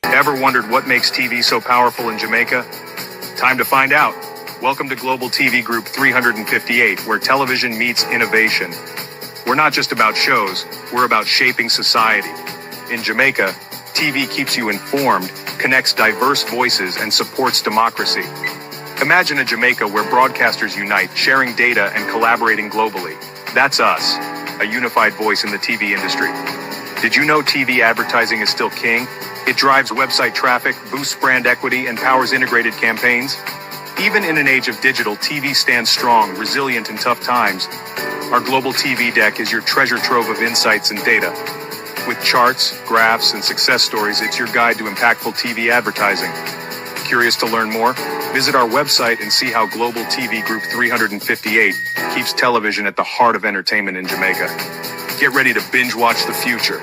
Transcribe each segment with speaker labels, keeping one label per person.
Speaker 1: Ever wondered what makes TV so powerful in Jamaica? Time to find out. Welcome to Global TV Group 358, where television meets innovation. We're not just about shows, we're about shaping society. In Jamaica, TV keeps you informed, connects diverse voices, and supports democracy. Imagine a Jamaica where broadcasters unite, sharing data and collaborating globally. That's us, a unified voice in the TV industry. Did you know TV advertising is still king? It drives website traffic, boosts brand equity, and powers integrated campaigns. Even in an age of digital, TV stands strong, resilient in tough times. Our global TV deck is your treasure trove of insights and data. With charts, graphs, and success stories, it's your guide to impactful TV advertising. Curious to learn more? Visit our website and see how Global TV Group 358 keeps television at the heart of entertainment in Jamaica. Get ready to binge watch the future.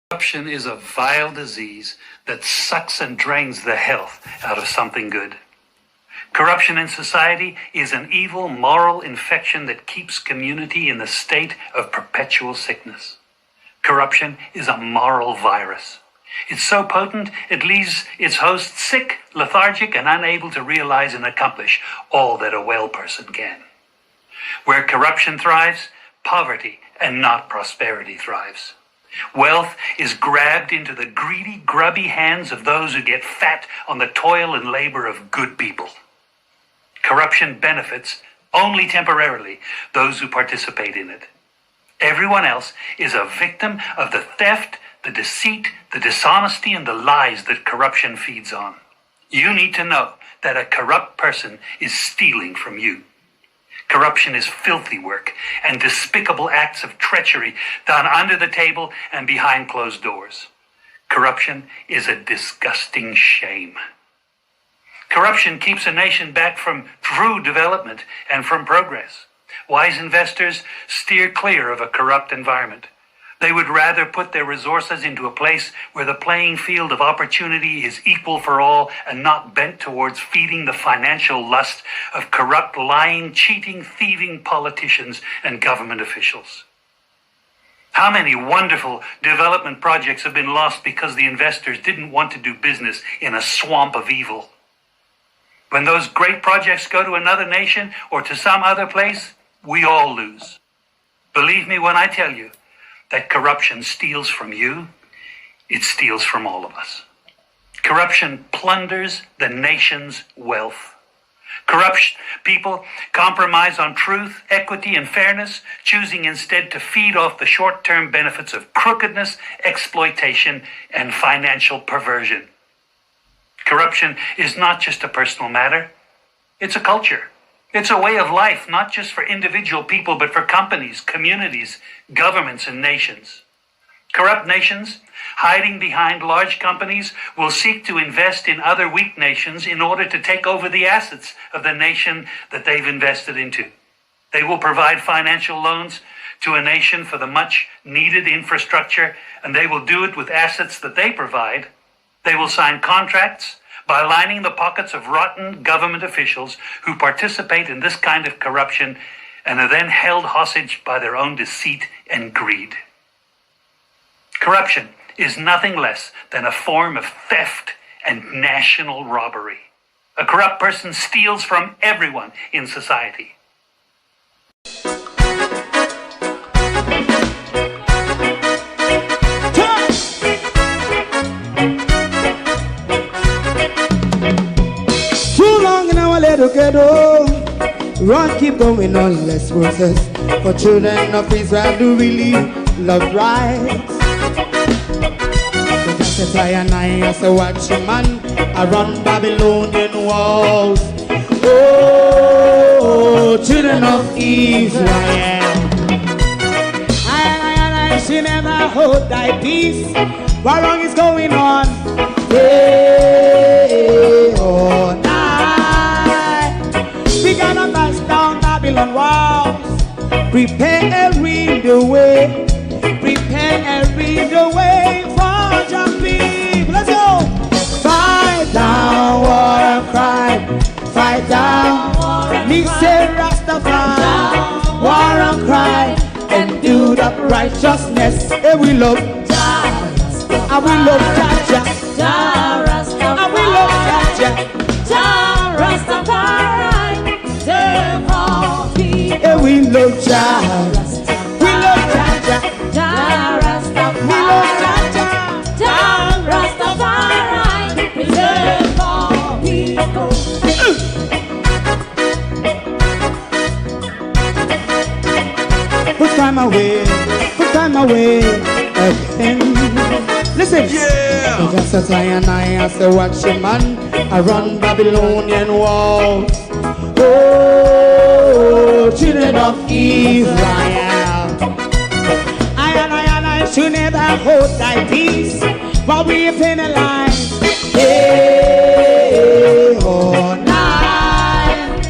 Speaker 2: Corruption is a vile disease that sucks and drains the health out of something good. Corruption in society is an evil moral infection that keeps community in the state of perpetual sickness. Corruption is a moral virus. It's so potent, it leaves its host sick, lethargic, and unable to realize and accomplish all that a well person can. Where corruption thrives, poverty and not prosperity thrives. Wealth is grabbed into the greedy, grubby hands of those who get fat on the toil and labor of good people. Corruption benefits, only temporarily, those who participate in it. Everyone else is a victim of the theft, the deceit, the dishonesty, and the lies that corruption feeds on. You need to know that a corrupt person is stealing from you. Corruption is filthy work and despicable acts of treachery done under the table and behind closed doors. Corruption is a disgusting shame. Corruption keeps a nation back from true development and from progress. Wise investors steer clear of a corrupt environment. They would rather put their resources into a place where the playing field of opportunity is equal for all and not bent towards feeding the financial lust of corrupt, lying, cheating, thieving politicians and government officials. How many wonderful development projects have been lost because the investors didn't want to do business in a swamp of evil? When those great projects go to another nation or to some other place, we all lose. Believe me when I tell you that corruption steals from you, it steals from all of us. Corruption plunders the nation's wealth. Corrupt people compromise on truth, equity, and fairness, choosing instead to feed off the short-term benefits of crookedness, exploitation, and financial perversion. Corruption is not just a personal matter, it's a culture. It's a way of life, not just for individual people, but for companies, communities, governments, and nations. Corrupt nations, hiding behind large companies, will seek to invest in other weak nations in order to take over the assets of the nation that they've invested into. They will provide financial loans to a nation for the much-needed infrastructure, and they will do it with assets that they provide. They will sign contracts by lining the pockets of rotten government officials who participate in this kind of corruption and are then held hostage by their own deceit and greed. Corruption is nothing less than a form of theft and national robbery. A corrupt person steals from everyone in society.
Speaker 3: Ghetto, run, keep going on, less process. For children of Israel do really love rights. So just I as a watchman around Babylonian walls. Oh, children of Israel, I should never hold thy peace. What wrong is going on? Hey, oh, we gotta bust down Babylon walls. Prepare and read the way. Prepare and read the way for your people. Let's go. Fight down war and crime. Fight down war and crime. Say Rastafari. War and crime. And do that righteousness. And we love I will love Jaja, Jah Rastafari. I will love Jaja, Jah Rastafari. Save all people. Yeah, we love Jaja, we love Jaja, Jah Rastafari. We love Jaja, Jah Rastafari. Save all people. Put time away again. Listen, yeah. Just as I and I say, watch a man, I run Babylonian walls. Oh, children of Israel. I and I should never hold thy peace, while we penalize. Hey, oh, night.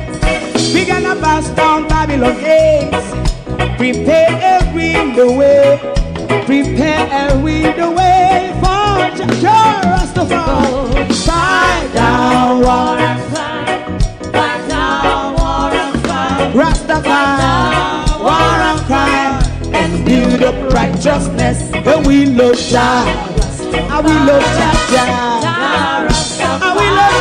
Speaker 3: We gonna bust down Babylon gates. Prepare the way, prepare the way for Jah Rastafari. Fight down war and fight down war and fight. Rastafari, war and crime, and build up righteousness. And we love Jah, and we love Jah, and we love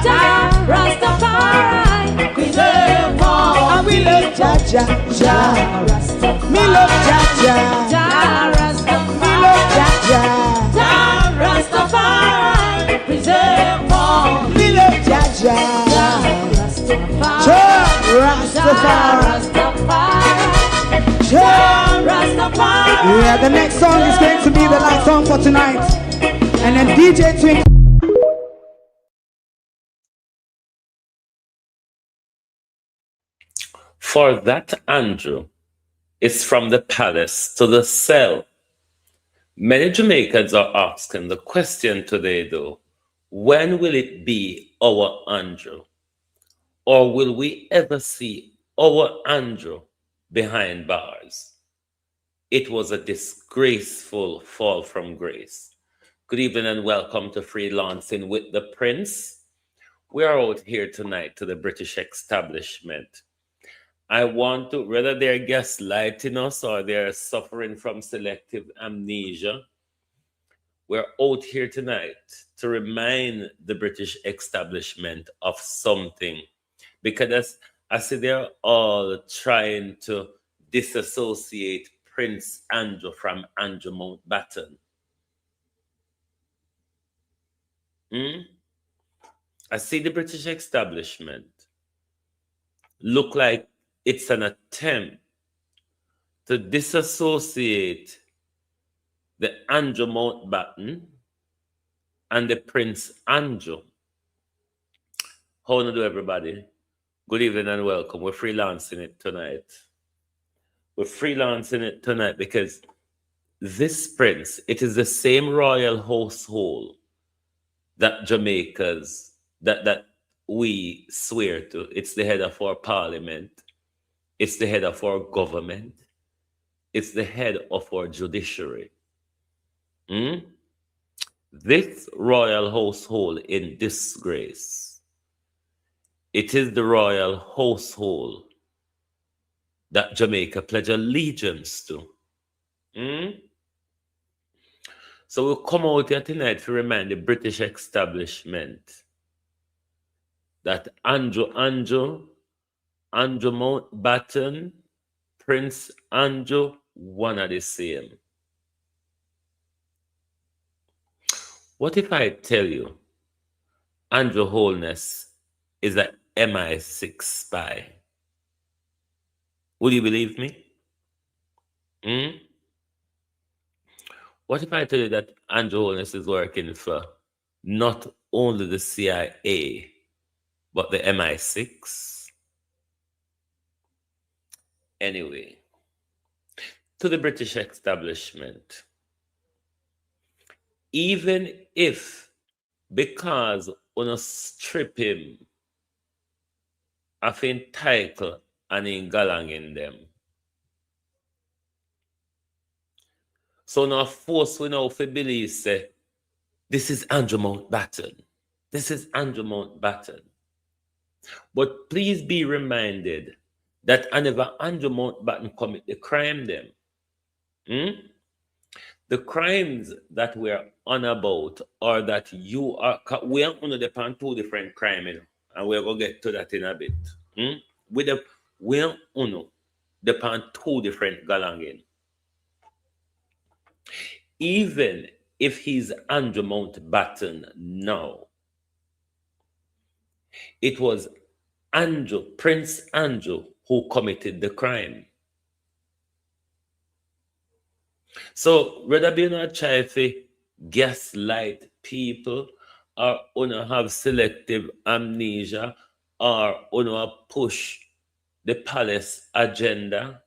Speaker 3: Jah Rastafari. Preserve all, and we love Jah Rastafari. Me love Jah Rastafari. Me love Jah Rastafari. Preserve all. Me love Jah Rastafari. Jah Rastafari. Yeah, the next song is going to be the last song for tonight. And then DJ Twink.
Speaker 4: For that, Andrew, is from the palace to the cell. Many Jamaicans are asking the question today, though, when will it be our Andrew? Or will we ever see our Andrew behind bars? It was a disgraceful fall from grace. Good evening and welcome to Freelancing with the Prince. We are out here tonight to the British establishment. I want to, whether they're gaslighting us or they're suffering from selective amnesia, we're out here tonight to remind the British establishment of something. Because I see they're all trying to disassociate Prince Andrew from Andrew Mountbatten. I see the British establishment look like it's an attempt to disassociate the Andrew Mountbatten and the Prince Andrew. How do everybody? Good evening and welcome. We're freelancing it tonight. We're freelancing it tonight because this prince, it is the same royal household that Jamaicans, that we swear to. It's the head of our parliament. It's the head of our government. It's the head of our judiciary. This royal household in disgrace. It is the royal household that Jamaica pledge allegiance to. So we'll come out here tonight to remind the British establishment that Andrew Mountbatten, Prince Andrew, one are the same. What if I tell you Andrew Holness is an MI6 spy? Would you believe me? What if I tell you that Andrew Holness is working for not only the CIA, but the MI6? Anyway, to the British establishment, even if, because when you strip him of in title and in galang in them, so now force we now for believe say, this is Andrew Mountbatten. This is Andrew Mountbatten. But please be reminded that whenever Andrew Mountbatten commit the crime them, The crimes that we're on about or that you are, we are on the two different crimes, you know, and we're going to get to that in a bit. With the, we are on the two different galangin. Even if he's Andrew Mountbatten now, it was Andrew, Prince Andrew, who committed the crime. So whether be not try to gaslight people or have selective amnesia or push the palace agenda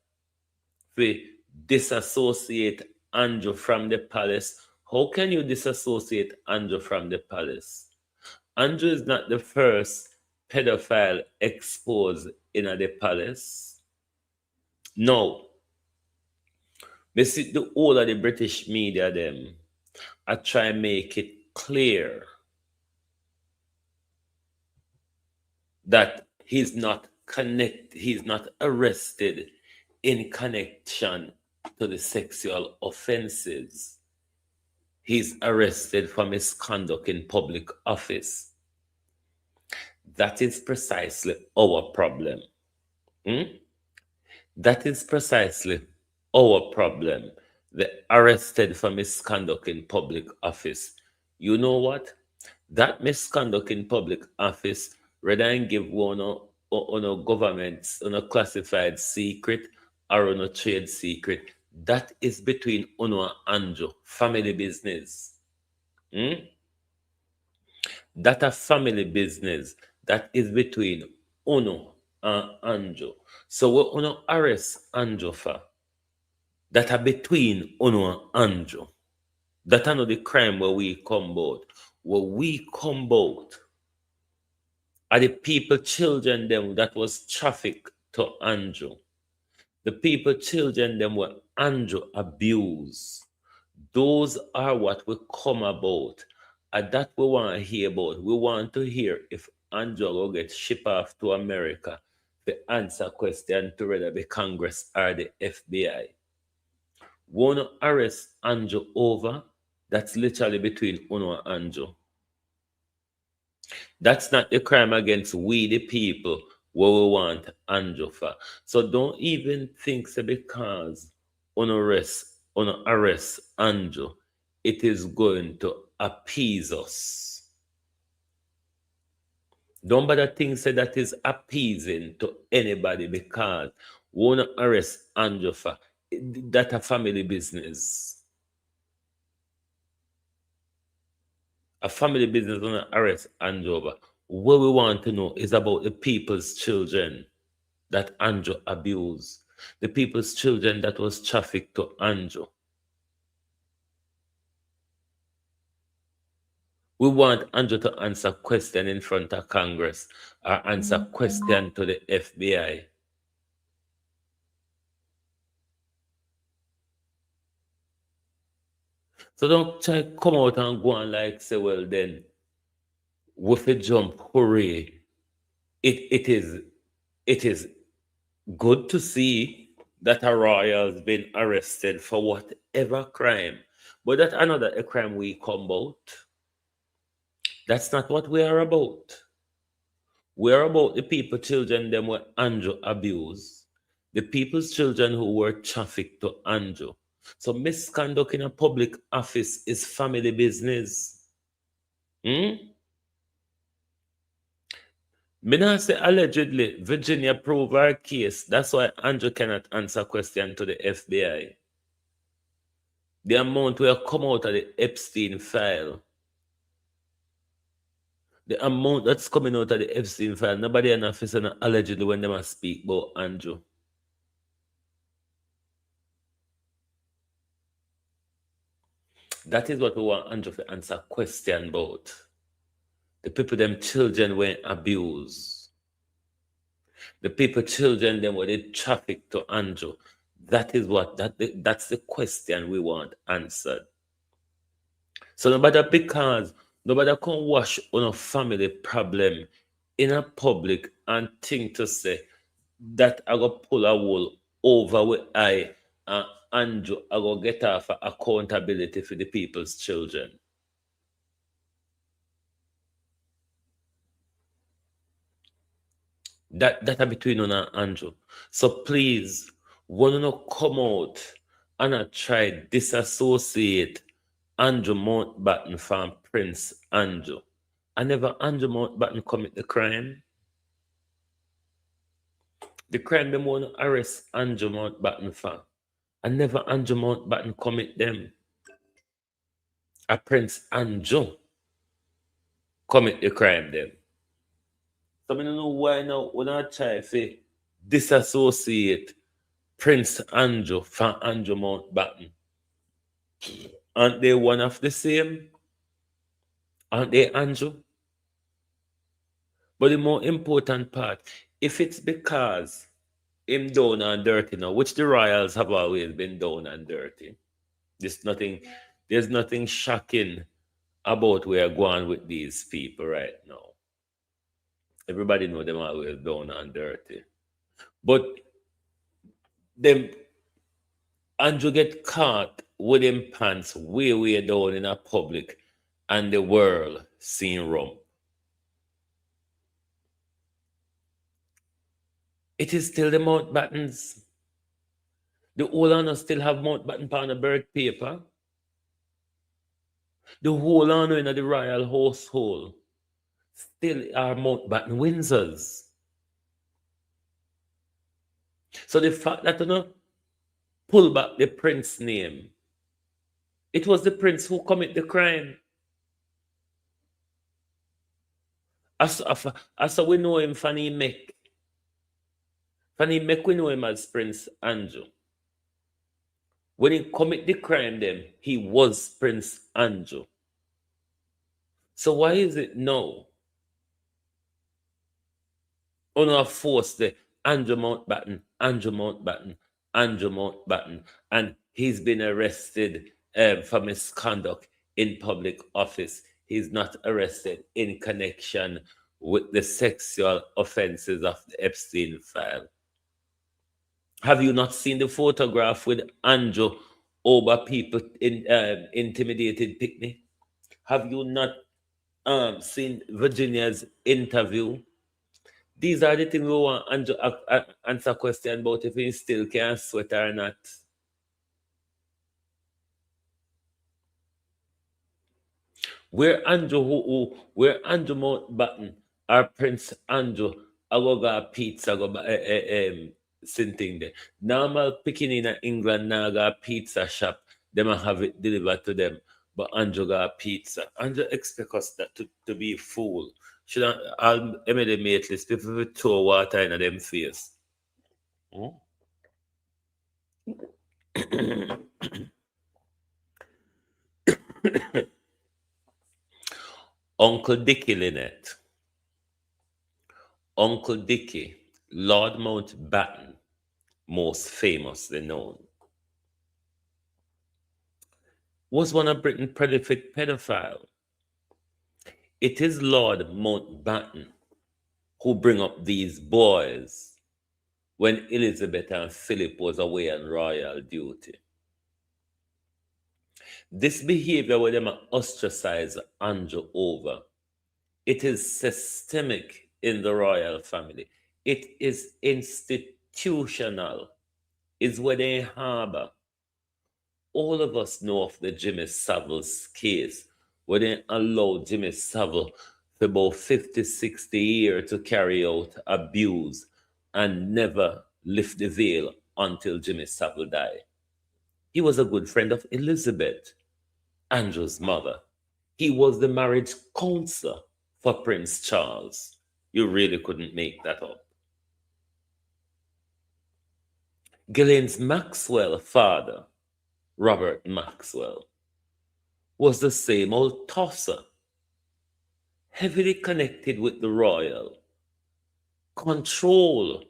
Speaker 4: to disassociate Andrew from the palace. How can you disassociate Andrew from the palace? Andrew is not the first pedophile exposed in the palace. No. We see the whole of the British media them I try and make it clear that he's not arrested in connection to the sexual offenses. He's arrested for misconduct in public office. That is precisely our problem. That is precisely our problem. The arrested for misconduct in public office. You know what? That misconduct in public office, rather than give one on a government, on a classified secret or on a trade secret, that is between Uno and Andrew, family business. That a family business that is between Uno and Andrew. So we Uno arrest Andrew for that are between Uno and Andrew. That are not the crime where we come out. Where we come out are the people, children them that was trafficked to Andrew. The people, children them were Andrew abused. Those are what we come about. And that we want to hear about. We want to hear if Andrew will get shipped off to America to answer question to whether the Congress or the FBI. We want to arrest Andrew over. That's literally between Uno and Andrew. That's not the crime against we the people where we want Andrew for. So don't even think so because Uno arrest Andrew, it is going to appease us. Don't bother think say that is appeasing to anybody because we want to arrest Andrew for that a family business. A family business on an arrest Andrew over. What we want to know is about the people's children that Andrew abused. The people's children that was trafficked to Andrew. We want Andrew to answer question in front of Congress or answer question to the FBI. So don't try to come out and go and like say, well then, with a jump, hooray. It is good to see that a royal has been arrested for whatever crime. But that's another crime we come about. That's not what we are about. We are about the people, children, them were Andrew abused. The people's children who were trafficked to Andrew. So misconduct in a public office is family business. Me not say allegedly Virginia proved her case. That's why Andrew cannot answer question to the FBI. The amount will come out of the Epstein file. The amount that's coming out of the Epstein file, nobody in office and allegedly when they must speak about Andrew. That is what we want Andrew to answer question about. The people, them children were abused. The people, children, them were they trafficked to Andrew. That is what that's the question we want answered. So nobody can wash on a family problem in a public and think to say that I go pull a wool over where I Andrew I go get off for accountability for the people's children. That are between you and Andrew. So please, when you come out and I try disassociate Andrew Mountbatten from Prince Andrew. I never Andrew Mountbatten commit the crime. The crime them want to arrest Andrew Mountbatten for. I never Andrew Mountbatten commit them. A Prince Andrew commit the crime them. So I don't know why now when I try to disassociate Prince Andrew from Andrew Mountbatten. Aren't they one of the same? Aren't they Andrew? But the more important part, if it's because him down and dirty now, which the royals have always been down and dirty, there's nothing shocking about where I'm going with these people right now. Everybody know them always down and dirty. But them Andrew get caught with him pants way down in a public and the world seeing rum. It is still the Mountbattens. The whole honor still have Mountbatten on the birth paper. The whole honor in the royal household still are Mountbatten Windsors. So the fact that you know, pull back the prince name, it was the prince who commit the crime. As we know him, Fanny Mek. Fanny Mek, we know him as Prince Andrew. When he commit the crime, then he was Prince Andrew. So why is it now? On force the Andrew Mountbatten, and he's been arrested for misconduct in public office. He's not arrested in connection with the sexual offenses of the Epstein file. Have you not seen the photograph with Andrew over people in intimidated picnic? Have you not seen Virginia's interview? These are the things we want Andrew answer question about if he still can sweat or not. Where Andrew Mountbatten or Prince Andrew I go got pizza go something there. Normal picking in England now got pizza shop, them have it delivered to them. But Andrew got pizza. Andrew expect us that to be fool. Should all mate list people will throw water in them face. Uncle Dickie Lynette. Uncle Dickie, Lord Mountbatten, most famously known, was one of Britain's prolific pedophile. It is Lord Mountbatten who bring up these boys when Elizabeth and Philip was away on royal duty. This behavior where them ostracize Andrew over, it is systemic in the royal family. It is institutional. It's where they harbor. All of us know of the Jimmy Savile's case, where they allowed Jimmy Savile for about 50, 60 years to carry out abuse and never lift the veil until Jimmy Savile died. He was a good friend of Elizabeth, Andrew's mother. He was the marriage counselor for Prince Charles. You really couldn't make that up. Ghislaine's Maxwell father, Robert Maxwell, was the same old tosser, heavily connected with the royal, control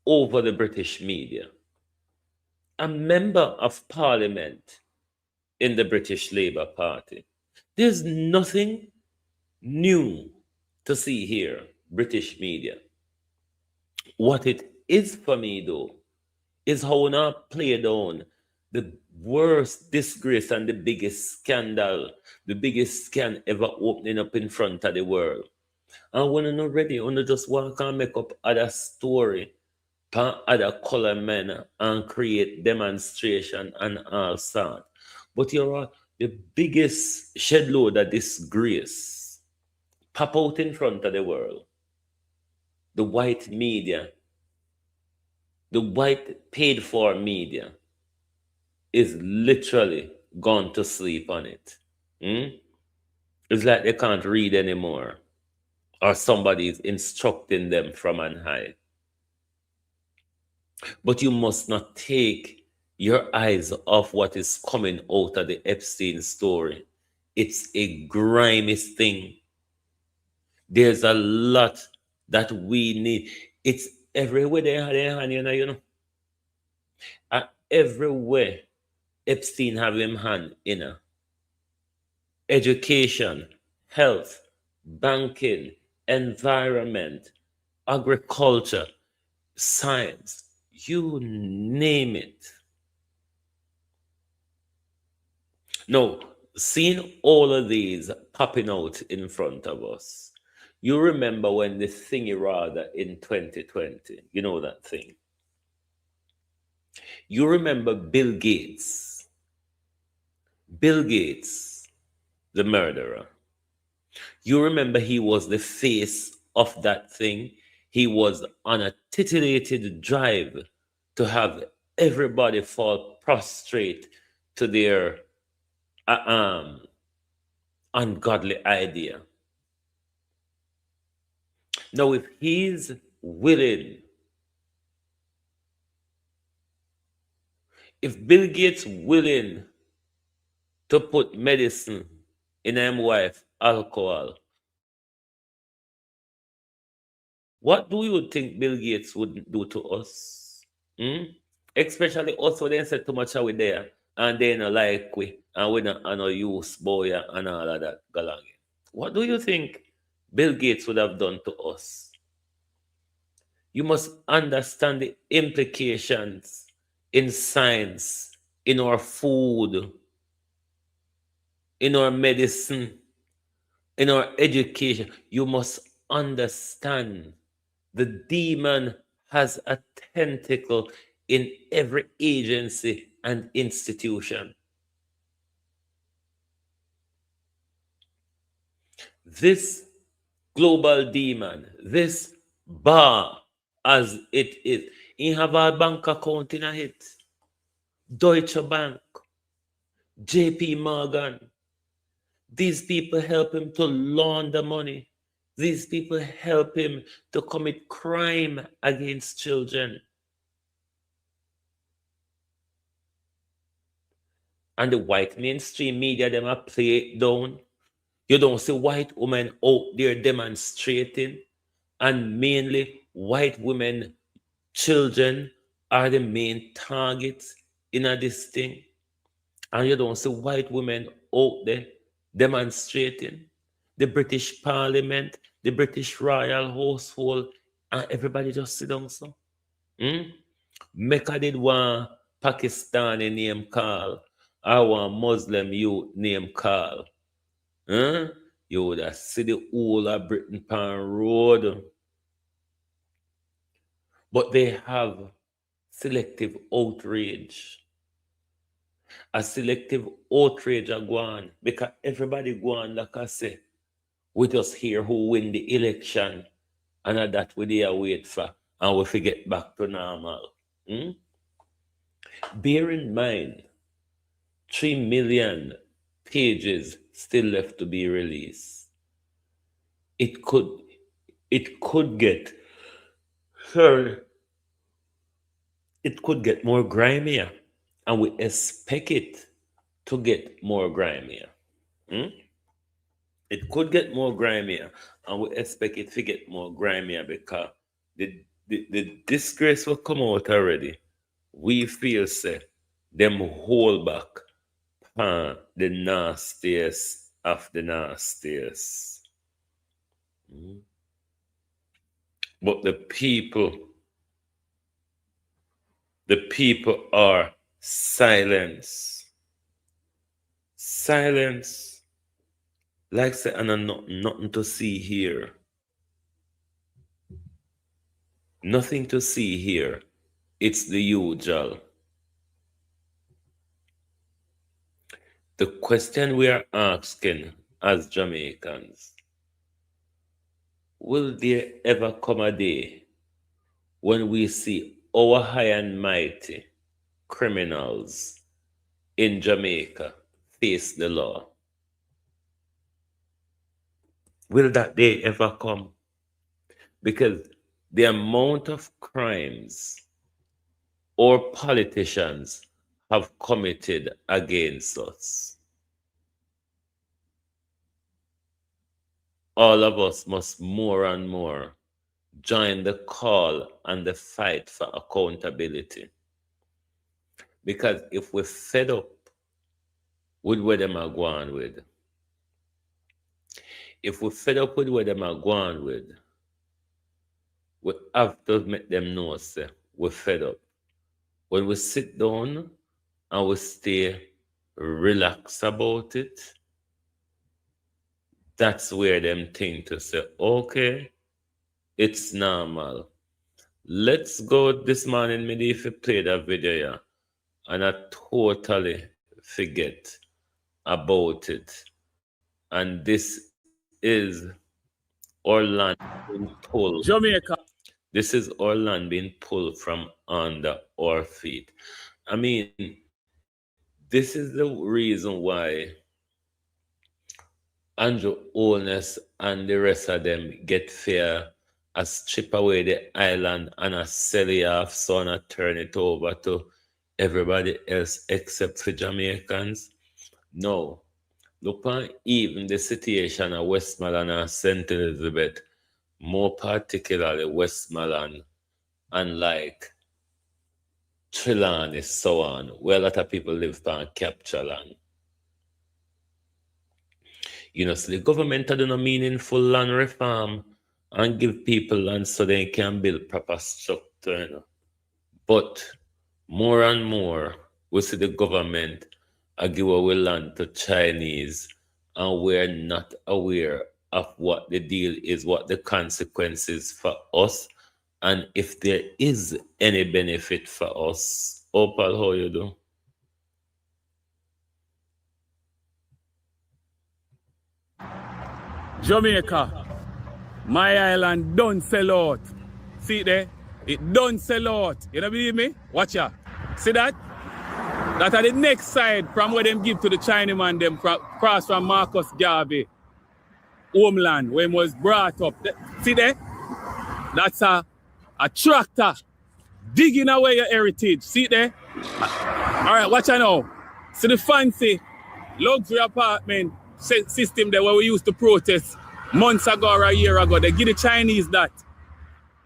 Speaker 4: over the British media, a member of parliament in the British Labour Party. There's nothing new to see here, British media. What it is for me, though, is how now play down the worst disgrace and the biggest scandal, the biggest scan ever opening up in front of the world. And when you're not ready, you just walk and make up other story, pan other color men and create demonstration and all sort. But you're the biggest shed load of disgrace pop out in front of the world. The white media, the white paid for media is literally gone to sleep on it. Hmm? It's like they can't read anymore, or somebody is instructing them from on high. But you must not take your eyes off what is coming out of the Epstein story. It's a grimy thing. There's a lot that we need. It's everywhere they have their hand, you know. Everywhere Epstein have him hand, education, health, banking, environment, agriculture, science, you name it. Now, seeing all of these popping out in front of us, you remember when the thingy rather in 2020, you know that thing. You remember Bill Gates, the murderer. You remember he was the face of that thing. He was on a titillated drive to have everybody fall prostrate to their ungodly idea. Now, if he's willing, if Bill Gates willing to put medicine in him wife alcohol, what do you think Bill Gates would do to us? Hmm? Especially us when they said too much are we there and they not like we and we not no use boy and all of that galang. What do you think Bill Gates would have done to us? You must understand the implications in science, in our food, in our medicine, in our education. You must understand the demon has a tentacle in every agency and institution. This global demon, this bar as it is, he have a bank account in it. Deutsche Bank, JP Morgan. These people help him to launder money. These people help him to commit crime against children. And the white mainstream media, them are play it down. You don't see white women out there demonstrating, and mainly white women, children are the main targets in this thing. And you don't see white women out there demonstrating. The British Parliament, the British Royal Household, and everybody just sit down so. Mecca did one Pakistani name call, or one Muslim youth name call. You would have see the whole of Britain Pan Road. But they have selective outrage. A selective outrage are going because everybody going, like I say, we just hear who win the election and that we there wait for and we forget back to normal. Bear in mind, 3 million pages still left to be released. It could get sorry. It could get more grimier, and we expect it to get more grimier. It could get more grimier, and we expect it to get more grimier because the disgrace will come out already. We feel say them hold back the nastiest of the nastiest. But the people are Silence. Silence. Like say, and nothing to see here. Nothing to see here. It's the usual. The question we are asking as Jamaicans, will there ever come a day when we see our high and mighty criminals in Jamaica face the law? Will that day ever come? Because the amount of crimes our politicians have committed against us, all of us must more and more join the call and the fight for accountability. Because if we're fed up with what them are going with, if we're fed up with what them are going with, we have to make them know, say, we're fed up. When we sit down and we stay relaxed about it, that's where them think to say, okay, it's normal. Let's go this morning, maybe if you play that video, yeah, and I totally forget about it. And this is our land being pulled.
Speaker 5: Jamaica.
Speaker 4: This is our land being pulled from under our feet. I mean, this is the reason why Andrew Holness and the rest of them get fair as strip away the island and a sell it off, so and turn it over to everybody else except for Jamaicans. No. Look on even the situation of Westmoreland and St. Elizabeth, more particularly Westmoreland and like Trelawny, so on, where a lot of people live on capture land. You know, so the government are doing a meaningful land reform and give people land so they can build proper structure, you know. But more and more, we see the government give away land to Chinese, and we're not aware of what the deal is, what the consequences for us, and if there is any benefit for us. Opal, how you do?
Speaker 5: Jamaica. My island don't sell out. See there? It don't sell out. You don't believe me? Watch out. See that? That are the next side from where them give to the Chinaman them cross from Marcus Garvey homeland when he was brought up. See there? That's a tractor digging away your heritage. See there? Alright, watch out now. See the fancy luxury apartment system there where we used to protest months ago or a year ago. They give the Chinese that.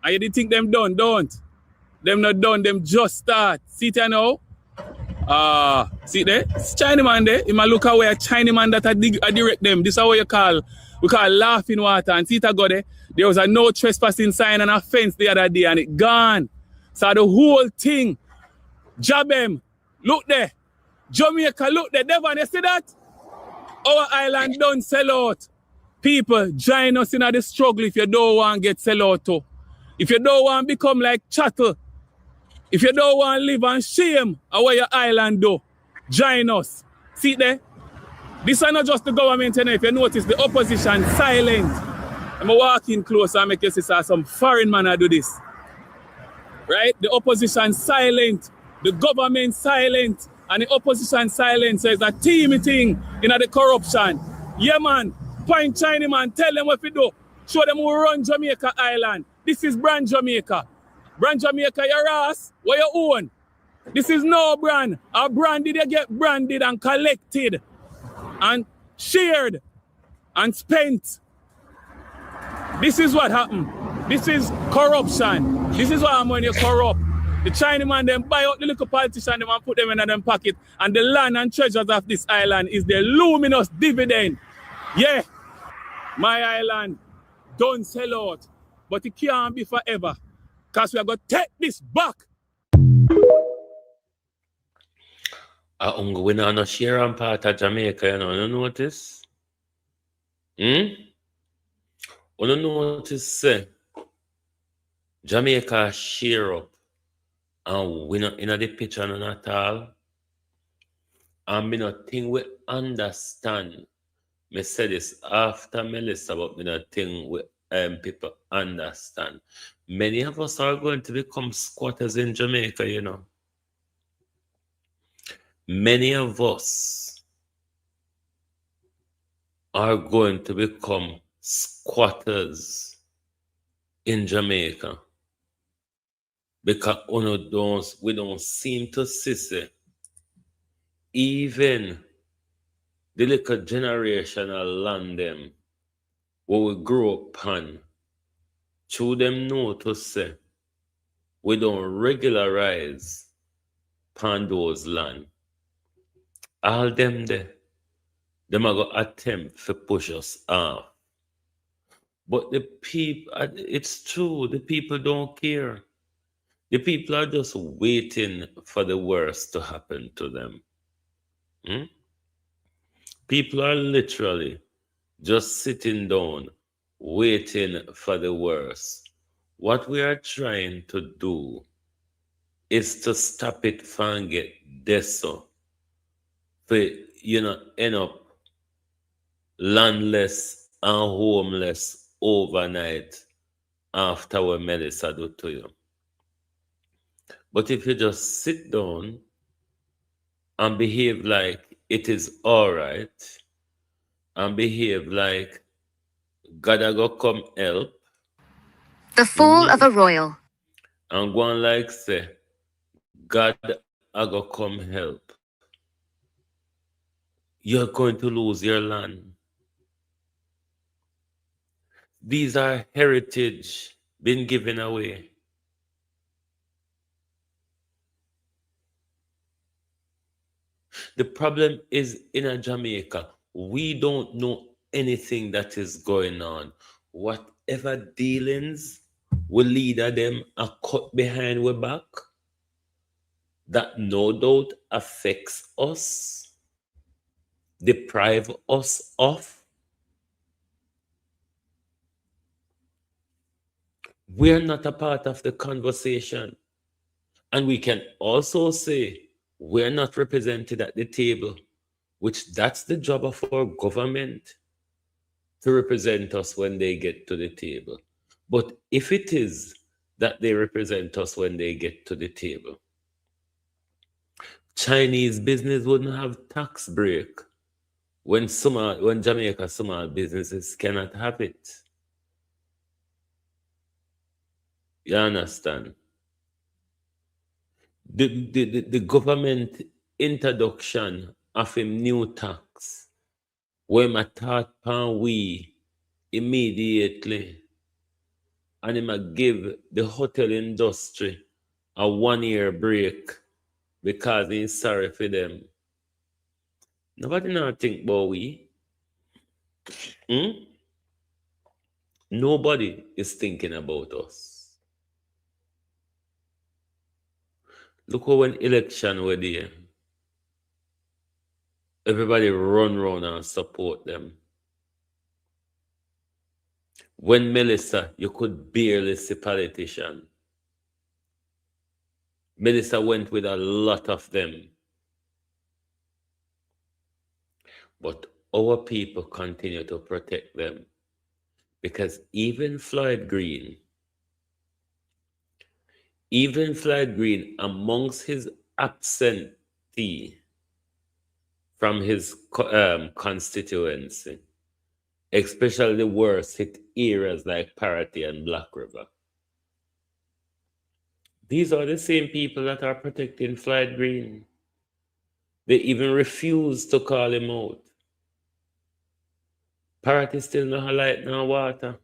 Speaker 5: And you didn't think them done? Don't. Them not done, them just start. See there now? See there? It's Chinaman there. You might look away a Chinaman that I direct them. This is what we call laughing water. And see it go there? There was a no trespassing sign and a fence the other day and it gone. So the whole thing, jab them. Look there. Jamaica, look there. Devon, you see that? Our island don't sell out. People, join us in the struggle if you don't want to get sell out too. If you don't want to become like chattel, if you don't want to live on shame of what your island do, join us. See there? This is not just the government, you know. If you notice, the opposition silent. I'm walking close and make you see some foreign man do this. Right? The opposition silent. The government silent. And the opposition silent says a teamy thing in the corruption. Yeah, man. Point Chinaman, tell them what we do. Show them who run Jamaica Island. This is brand Jamaica. Brand Jamaica, your ass, what you own. This is no brand. Our brand did you get branded and collected and shared and spent. This is what happened. This is corruption. This is what happens when you corrupt. The Chinaman them buy out the little politician them and put them in their pocket, and the land and treasures of this island is their luminous dividend. Yeah, my island don't sell out, but it can't be forever, because we are going to take this back.
Speaker 4: We not share on part of Jamaica, you notice? You notice, Jamaica share up and we not in the picture none at all. And me not think we understand. Me say this after Melissa, but me not think we people understand. Many of us are going to become squatters in Jamaica, Many of us are going to become squatters in Jamaica because we don't seem to see even the little generational land them where we grow up on, through them know to say we don't regularize Pando's land. All them there, them are going to attempt to push us off. But the people, it's true, the people don't care. The people are just waiting for the worst to happen to them. People are literally just sitting down, waiting for the worst. What we are trying to do is to stop it from get deso. For end up landless and homeless overnight after what Melissa do to you. But if you just sit down and behave like it is all right, and behave like God a go come help.
Speaker 6: The Fall of a Royal.
Speaker 4: And go on like say, God a go come help. You're going to lose your land. These are heritage been given away. The problem is in a Jamaica, we don't know anything that is going on. Whatever dealings will leader them are cut behind our back, that no doubt affects us, deprive us of. We're not a part of the conversation. And we can also say we're not represented at the table, which that's the job of our government, to represent us when they get to the table. But if it is that they represent us when they get to the table, Chinese business wouldn't have tax break when Jamaica small businesses cannot have it. You understand? The government introduction of a new tax, when I thought pan we immediately, and him a give the hotel industry a 1 year break because he's sorry for them. Nobody now think about we. Nobody is thinking about us. Look how when election were there, everybody run round and support them. When Melissa, you could barely see politician. Melissa went with a lot of them. But our people continue to protect them. Because even Floyd Green, amongst his absentee from his constituency, especially the worst hit areas like Paraty and Black River, these are the same people that are protecting Floyd Green. They even refuse to call him out. Paraty still no light, no water.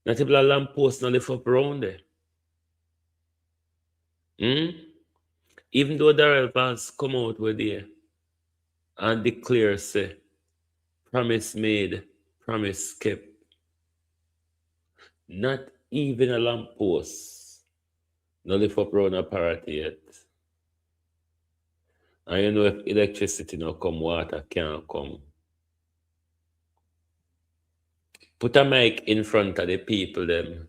Speaker 4: Not even a lamppost no lift up around there. Even though Darrell Vance come out with there and declare, say, promise made, promise kept. Not even a lamppost no lift up around a Paraty yet. And you know, if electricity no come, water can't come. Put a mic in front of the people them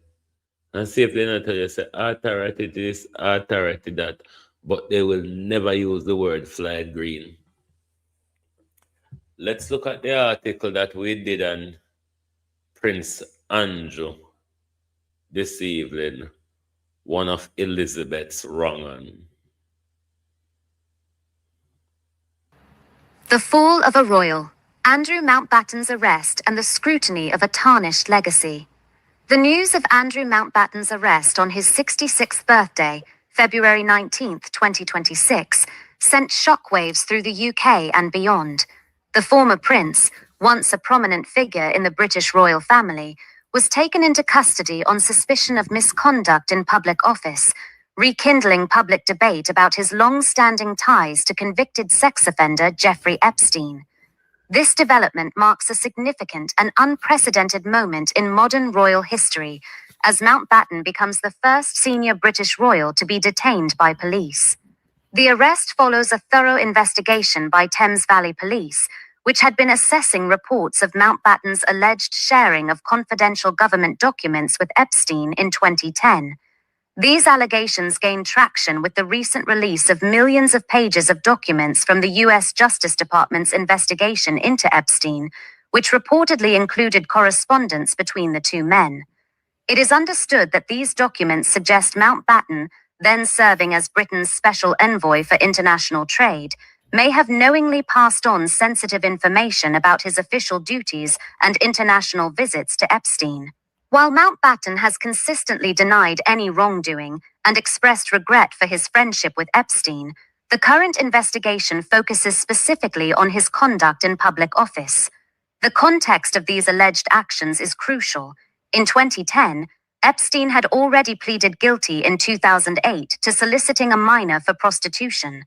Speaker 4: and see if they not tell you say authority this, authority that, but they will never use the word flag green. Let's look at the article that we did on Prince Andrew this evening, one of Elizabeth's wrong.
Speaker 6: The fall of a royal, Andrew Mountbatten's arrest and the scrutiny of a tarnished legacy. The news of Andrew Mountbatten's arrest on his 66th birthday, February 19, 2026, sent shockwaves through the UK and beyond. The former prince, once a prominent figure in the British royal family, was taken into custody on suspicion of misconduct in public office, rekindling public debate about his long-standing ties to convicted sex offender Jeffrey Epstein. This development marks a significant and unprecedented moment in modern royal history, as Mountbatten becomes the first senior British royal to be detained by police. The arrest follows a thorough investigation by Thames Valley Police, which had been assessing reports of Mountbatten's alleged sharing of confidential government documents with Epstein in 2010. These allegations gained traction with the recent release of millions of pages of documents from the U.S. Justice Department's investigation into Epstein, which reportedly included correspondence between the two men. It is understood that these documents suggest Mountbatten, then serving as Britain's special envoy for international trade, may have knowingly passed on sensitive information about his official duties and international visits to Epstein. While Mountbatten has consistently denied any wrongdoing and expressed regret for his friendship with Epstein, the current investigation focuses specifically on his conduct in public office. The context of these alleged actions is crucial. In 2010, Epstein had already pleaded guilty in 2008 to soliciting a minor for prostitution.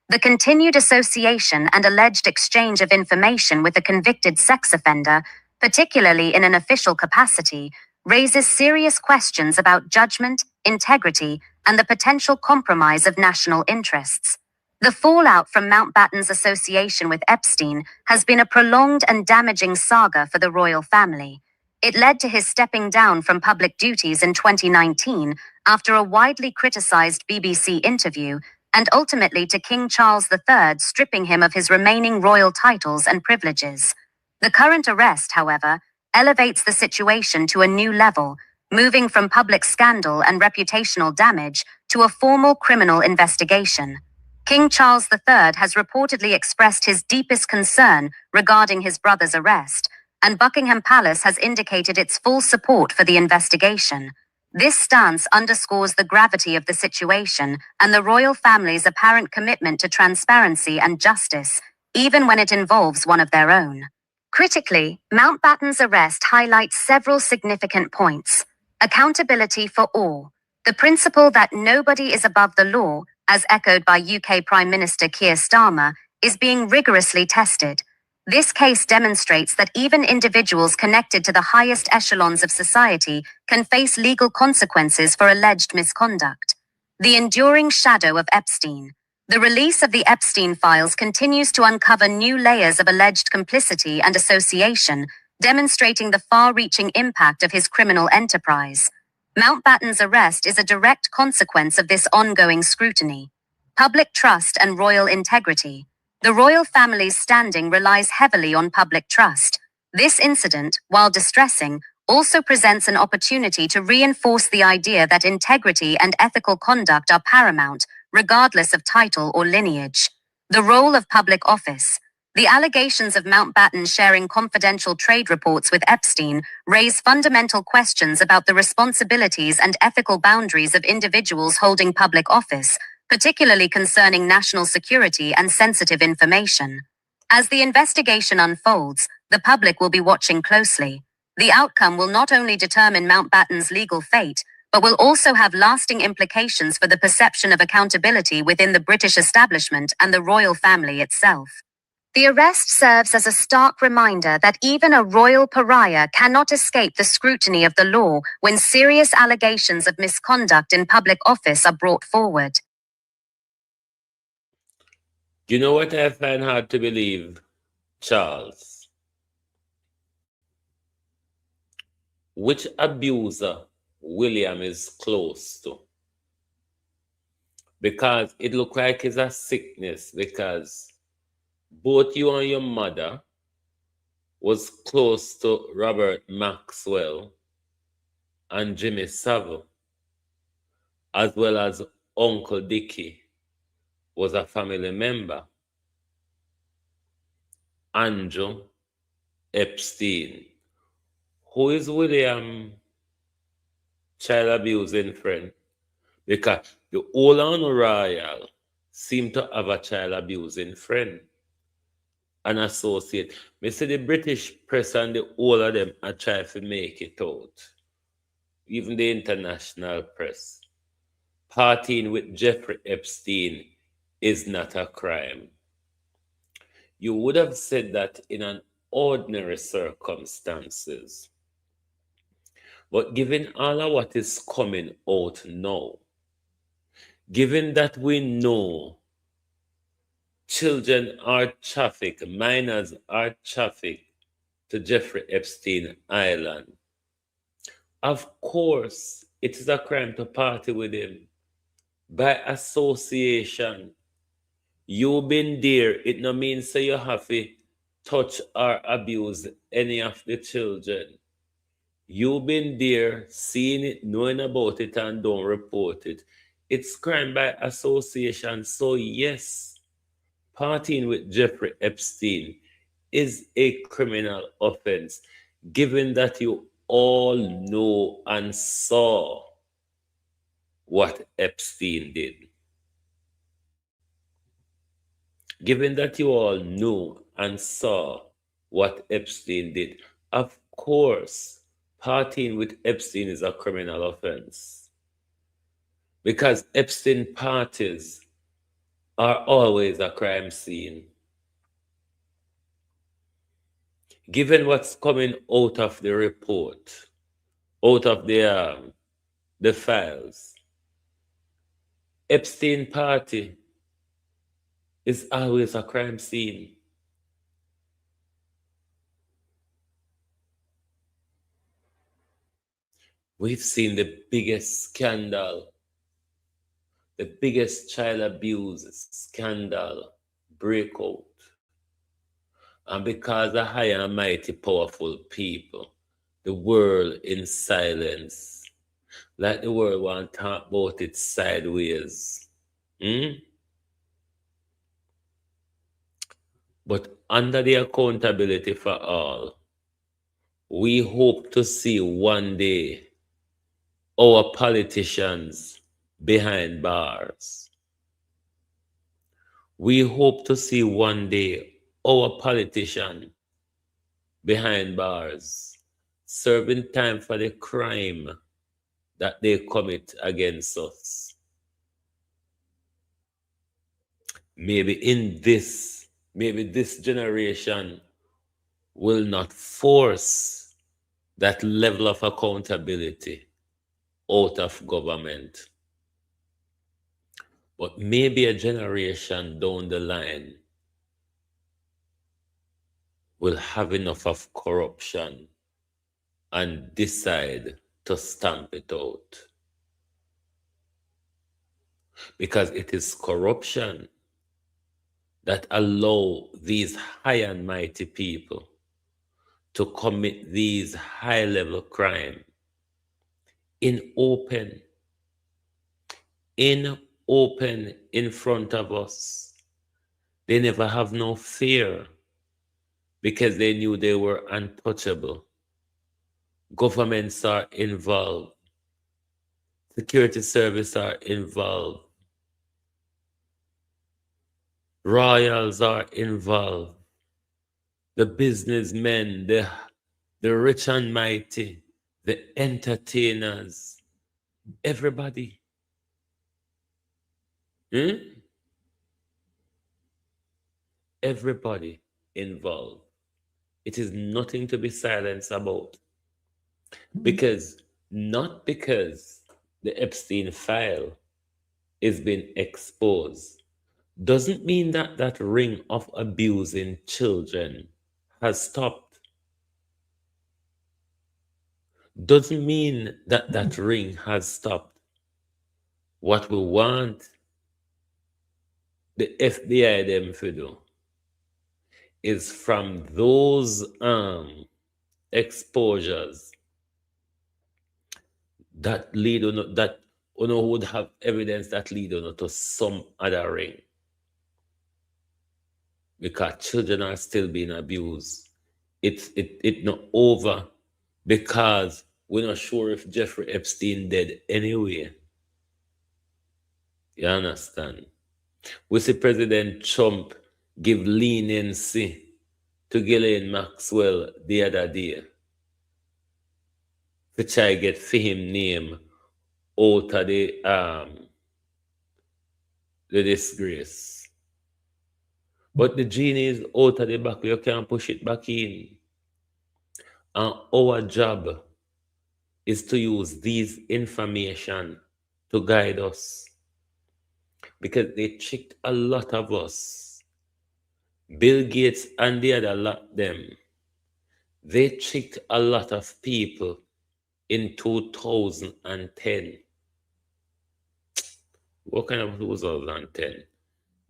Speaker 6: The continued association and alleged exchange of information with a convicted sex offender, particularly in an official capacity, raises serious questions about judgment, integrity, and the potential compromise of national interests. The fallout from Mountbatten's association with Epstein has been a prolonged and damaging saga for the royal family. It led to his stepping down from public duties in 2019 after a widely criticized BBC interview, and ultimately to King Charles III stripping him of his remaining royal titles and privileges. The current arrest, however, elevates the situation to a new level, moving from public scandal and reputational damage to a formal criminal investigation. King Charles III has reportedly expressed his deepest concern regarding his brother's arrest, and Buckingham Palace has indicated its full support for the investigation. This stance underscores the gravity of the situation and the royal family's apparent commitment to transparency and justice, even when it involves one of their own. Critically, Mountbatten's arrest highlights several significant points. Accountability for all. The principle that nobody is above the law, as echoed by UK Prime Minister Keir Starmer, is being rigorously tested. This case demonstrates that even individuals connected to the highest echelons of society can face legal consequences for alleged misconduct. The enduring shadow of Epstein. The release of the Epstein files continues to uncover new layers of alleged complicity and association, demonstrating the far-reaching impact of his criminal enterprise. Mountbatten's arrest is a direct consequence of this ongoing scrutiny. Public trust and royal integrity. The royal family's standing relies heavily on public trust. This incident, while distressing, also presents an opportunity to reinforce the idea that integrity and ethical conduct are paramount, regardless of title or lineage. The role of public office. The allegations of Mountbatten sharing confidential trade reports with Epstein raise fundamental questions about the responsibilities and ethical boundaries of individuals holding public office, particularly concerning national security and sensitive information. As the investigation unfolds, the public will be watching closely. The outcome will not only determine Mountbatten's legal fate, but will also have lasting implications for the perception of accountability within the British establishment and the royal family itself. The arrest serves as a stark reminder that even a royal pariah cannot escape the scrutiny of the law when serious allegations of misconduct in public office are brought forward.
Speaker 4: You know what I find hard to believe, Charles? Which abuser William is close to? Because it looked like it's a sickness, because both you and your mother was close to Robert Maxwell and Jimmy Savile, as well as Uncle Dickie was a family member. Andrew Epstein. Who is William child abusing friend? Because the whole on royal seem to have a child abusing friend, an associate. Me see the British press and the whole of them are trying to make it out. Even the international press. Partying with Jeffrey Epstein is not a crime. You would have said that in an ordinary circumstances. But given all of what is coming out now, given that we know children are trafficked, minors are trafficked to Jeffrey Epstein Island, of course it is a crime to party with him. By association, you been there, it no means say you have to touch or abuse any of the children. You been there, seeing it, knowing about it, and don't report it. It's crime by association. So yes, partying with Jeffrey Epstein is a criminal offense, given that you all know and saw what Epstein did. Given that you all knew and saw what Epstein did, of course, partying with Epstein is a criminal offense. Because Epstein parties are always a crime scene. Given what's coming out of the report, out of the files, Epstein party is always a crime scene. We've seen the biggest scandal, the biggest child abuse scandal break out. And because of high and mighty powerful people, the world in silence, like the world want to talk about it sideways. But under the accountability for all, we hope to see one day our politicians behind bars. We hope to see one day our politician behind bars serving time for the crime that they commit against us. Maybe this generation will not force that level of accountability out of government. But maybe a generation down the line will have enough of corruption and decide to stamp it out. Because it is corruption that allow these high and mighty people to commit these high-level crime in open, in front of us. They never have no fear because they knew they were untouchable. Governments are involved. Security service are involved. Royals are involved. The businessmen, the rich and mighty, the entertainers, everybody. Everybody involved. It is nothing to be silenced about. Not because the Epstein file is being exposed doesn't mean that that ring of abusing children has stopped. Doesn't mean that that ring has stopped. What we want the FBI them to do is from those exposures that lead on that would have evidence that lead on to some other ring. Because children are still being abused. It's not over because we're not sure if Jeffrey Epstein dead anyway. You understand? We see President Trump give leniency to Ghislaine Maxwell the other day. To try get for him name out of the disgrace. But the genie is out of the back, you can't push it back in. And our job is to use these information to guide us. Because they tricked a lot of us. Bill Gates and the other lot them. They tricked a lot of people in 2010. What kind of 2010?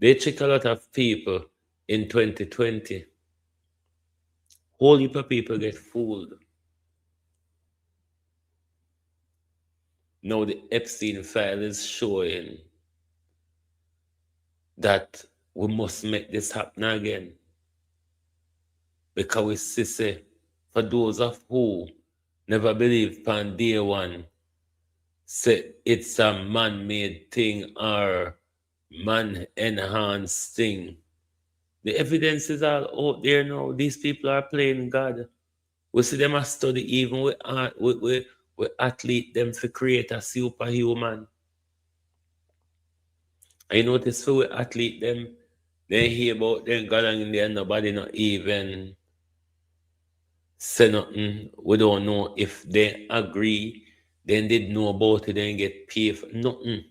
Speaker 4: They tricked a lot of people in 2020. Whole heap of people get fooled. Now the Epstein file is showing that we must make this happen again. Because we see, for those of who never believed on day one, say it's a man-made thing or man-enhanced thing. The evidence is all out there now. These people are playing God. We see them a study even with athlete them to create a superhuman. I notice for we athlete them, they hear about them God in there, nobody not even say nothing. We don't know if they agree, then they know about it, then get paid for nothing.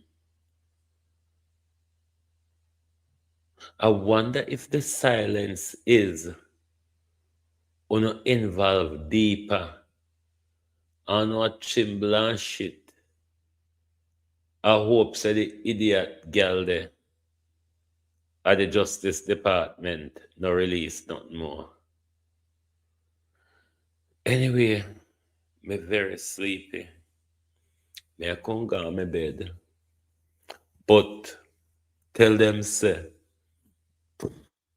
Speaker 4: I wonder if the silence is gonna involve deeper and what chimble and shit. I hope so the idiot girl there at the Justice Department no release nothing more. Anyway, me very sleepy. Me I come go on my bed. But tell them say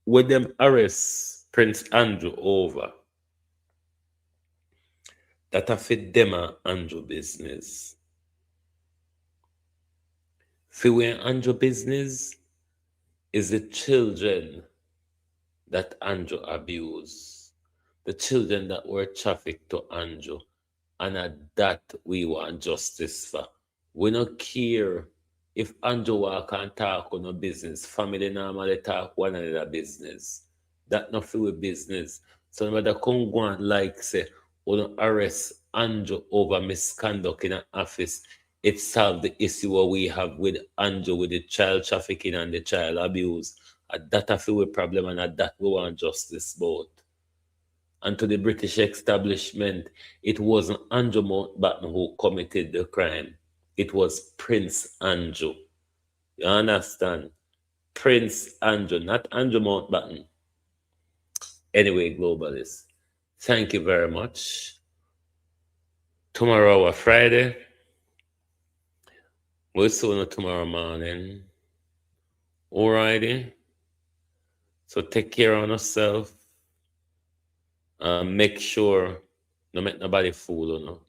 Speaker 4: when them arrest Prince Andrew over, that a fit them a Andrew business. For when Andrew business is the children that Andrew abused, the children that were trafficked to Andrew, and at that we want justice for. We don't care if Andrew walk and talk on no business. Family normally talk one another business. That not for business. So no matter come go and like say, we don't arrest Andrew over misconduct in an office. It solved the issue what we have with Andrew with the child trafficking and the child abuse. And that a few problem and at that we want justice both. And to the British establishment, it wasn't Andrew Mountbatten who committed the crime. It was Prince Andrew. You understand? Prince Andrew, not Andrew Mountbatten. Anyway, globalists, thank you very much. Tomorrow or Friday. We'll see you tomorrow morning. Alrighty. So take care of yourself. Make sure no make nobody fool you.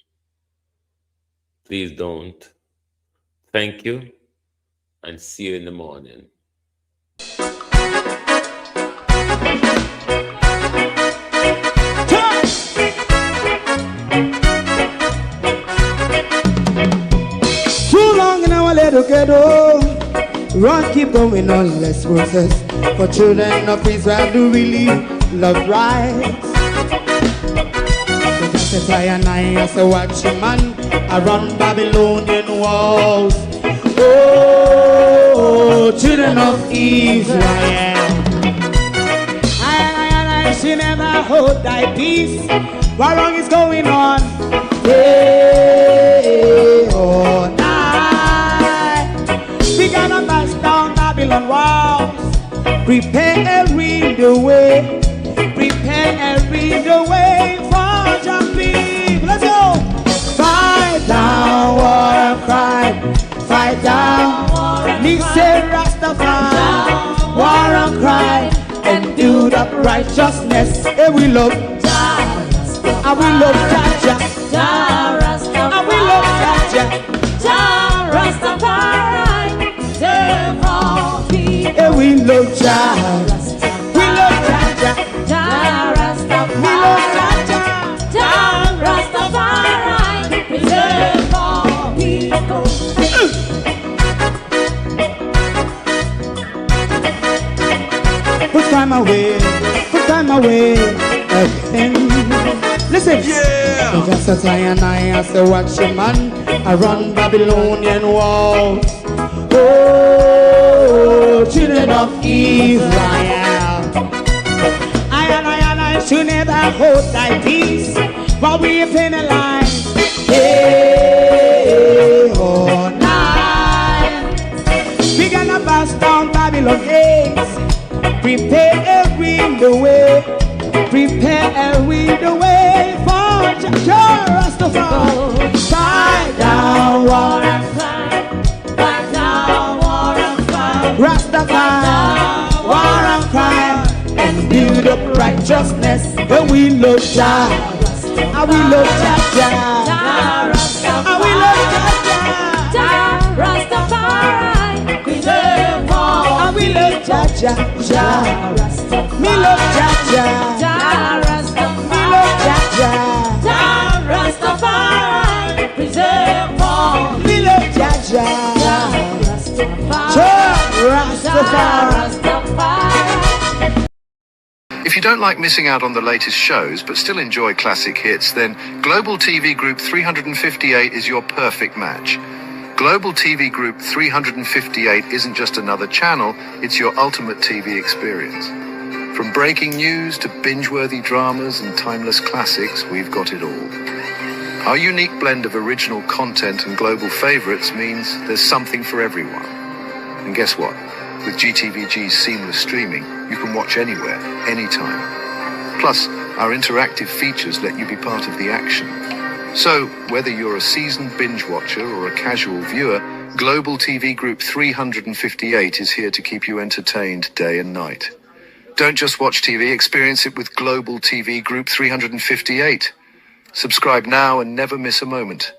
Speaker 4: Please don't. Thank you. And see you in the morning.
Speaker 3: Little ghetto, run, keep going on, less process. For children of Israel do really love rights. So just a and I as a watching man around Babylonian walls. Oh. children of Israel. I she never hold thy peace. What wrong is going on? Day or night. We gonna bust down Babylon walls. Prepare the way. Prepare the way for your people. Let's go. Fight down war and crime. Fight down. Listen, Rastafari. War and crime. And do the righteousness. And we love. And we love Jaja. And we love Jaja. Rastafari. And we love Jaja. We love Jaja. We love Jaja. Rastafari. Preserve all people. Put time away again. Listen, yeah. Just as I and I as a watchman, I run Babylonian walls. Oh, children of Israel. I should never hold thy peace, while we penalize day or night. We gonna bust down Babylon gates. Prepare the way. Prepare the way for Rastafari. Fight down war and crime. Fight down war and crime. Rastafari, war and crime. And build up righteousness. And we love Jah. And we love Jah. And we love Jah. Rastafari. Preserve all. And we love Jah. Me love Jaja. Me love Jaja. Rastafari. Preserve all. Me love Jaja. Rastafari.
Speaker 1: If you don't like missing out on the latest shows but still enjoy classic hits, then Global TV Group 358 is your perfect match. Global TV Group 358 isn't just another channel, it's your ultimate TV experience. From breaking news to binge-worthy dramas and timeless classics, we've got it all. Our unique blend of original content and global favorites means there's something for everyone. And guess what? With GTVG's seamless streaming, you can watch anywhere, anytime. Plus, our interactive features let you be part of the action. So, whether you're a seasoned binge watcher or a casual viewer, Global TV Group 358 is here to keep you entertained day and night. Don't just watch TV, experience it with Global TV Group 358. Subscribe now and never miss a moment.